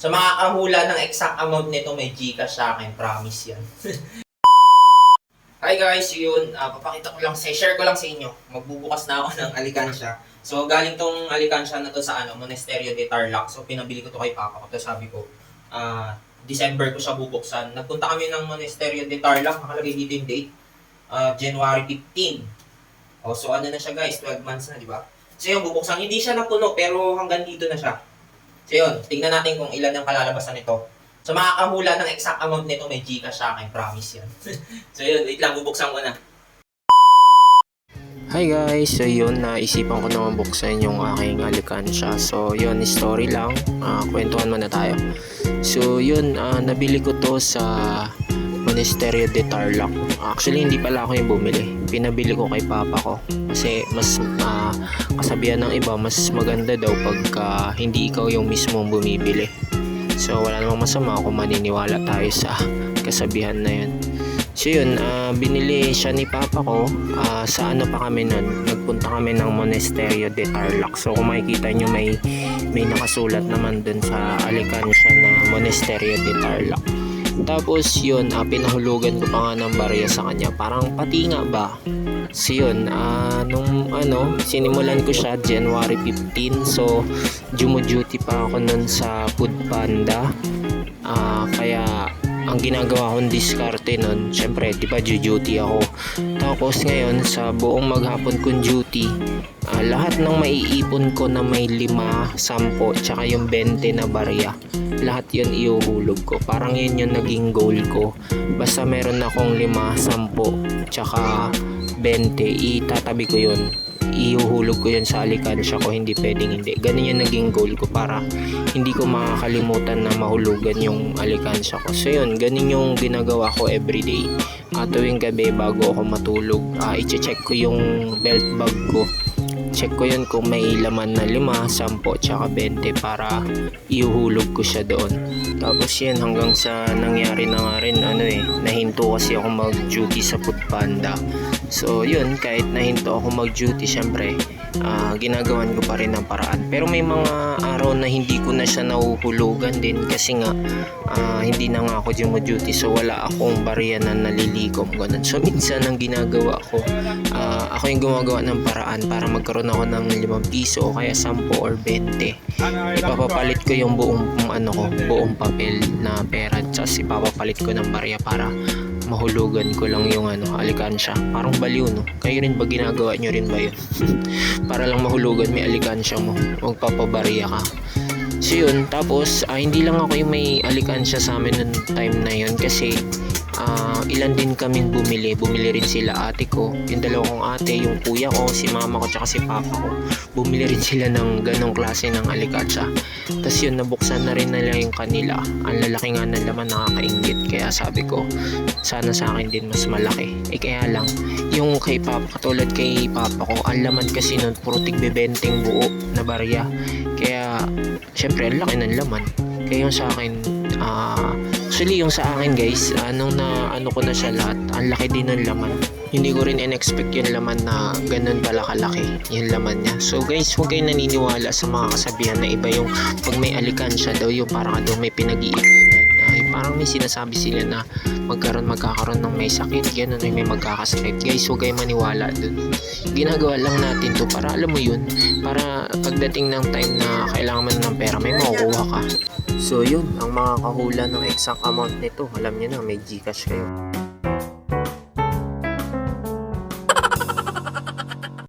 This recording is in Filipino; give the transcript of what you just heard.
Sa mga kahula ng exact amount nito, may Gcash sa akin. Promise yan. Hi guys, yun. Papakita ko lang, share ko lang sa inyo. Magbubukas na ako ng alikansya. So, galing tong alikansya na to sa Monasterio de Tarlac. So, pinabili ko to kay Papa ko. Tapos sabi ko, December ko siya bubuksan. Nagpunta kami ng Monasterio de Tarlac. Nakalagay dito yung date. January 15. So, ano na siya guys, 12 months na, di ba? So, yun, bubuksan. Hindi siya napuno, pero hanggang dito na siya. So yun, tignan natin kung ilan ang kalalabasan nito. So makakahula ng exact amount nito, may Gcash sa akin, promise yan. So yun, wait lang, bubuksan ko na. Hi guys! So yun, naisipan ko naman buksan yung aking alikansya. So yun, story lang. Kwentuhan muna tayo. So yun, nabili ko to sa Monasterio de Tarlac. Actually, hindi pala ako yung bumili. Pinabili ko kay Papa ko. Kasi mas kasabihan ng iba, mas maganda daw pagka hindi ikaw yung mismo bumibili. So wala namang masama kung maniniwala tayo sa kasabihan na yun. So yun, binili siya ni Papa ko. Sa ano pa kami nun, nagpunta kami ng Monasterio de Tarlac. So kung makikita nyo, may nakasulat naman dun sa alikansya na Monasterio de Tarlac. Tapos yun, pinahulugan ko pa nga ng barya sa kanya. Parang pati nga ba? So yun, nung sinimulan ko siya January 15. So duty pa ako nun sa Food Panda. Kaya ang ginagawa kong diskarte nun, syempre di ba duty ako. Tapos ngayon sa buong maghapon kong duty, lahat ng maiipon ko na may 5, 10 tsaka yung 20 na barya, lahat yun iuhulog ko. Parang yun yung naging goal ko. Basta meron akong 5, 10 tsaka 20, itatabi ko yun, iuhulog ko yun sa alikansya ko. Hindi pwedeng hindi. Ganun yung naging goal ko para hindi ko makakalimutan na mahulugan yung alikansya ko. So yun, ganun yung ginagawa ko everyday. Tuwing gabi bago ako matulog, i-check ko yung belt bag ko. Check ko yun kung may laman na 5, 10 tsaka 20 para iuhulog ko siya doon. Tapos yun, hanggang sa nangyari na nga rin, nahinto kasi ako mag-duty sa Food Panda. So yun, kahit nahinto ako mag-duty, syempre ginagawan ko pa rin ng paraan. Pero may mga araw na hindi ko na siya nahuhulugan din kasi nga hindi na nga ako duty, so wala akong barya na nalilikom, ganun. So minsan ang ginagawa ko, ako yung gumagawa ng paraan para magkaroon ako ng 5 piso o kaya 10 or 20. Ipapapalit ko yung buong papel na pera, tapos ipapapalit ko ng barya para mahulugan ko lang yung alikansya. Parang baliw, no? Kayo rin ba, ginagawa nyo rin ba yun? Para lang mahulugan may alikansya mo, magpapabarya ka. So yun, tapos hindi lang ako yung may alikansya sa amin noong time na yun kasi ilan din kaming bumili rin sila ate ko, yung dalawa kong ate, yung kuya ko, si mama ko tsaka si papa ko. Bumili rin sila ng ganong klase ng alikansya. Tapos yun, nabuksan na rin nila yung kanila. Ang lalaki nga ng laman, nakakainggit. Kaya sabi ko, sana sa akin din mas malaki. Kaya lang, yung kay papa, katulad kay papa ko, ang laman kasi nun puro tig-20 buo na barya. Kaya syempre ang laki ng laman. Kaya yung sa akin, actually yung sa akin guys, nung ko na siya lahat, ang laki din ng laman. Hindi ko rin in-expect yung laman na ganun pala kalaki yung laman niya. So guys, huwag kayo naniniwala sa mga kasabihan na iba yung pag may alikansya daw, yung parang daw may pinag-iipunan. Parang may sinasabi sila na magkakaroon ng may sakit, ganun, may magkakasakit. Guys, huwag kayo maniwala dun. Ginagawa lang natin to para alam mo yun, para pagdating ng time na kailangan mo ng pera, may makukuha ka. So yun, ang mga kahula ng exact amount nito, alam nyo na, may Gcash kayo.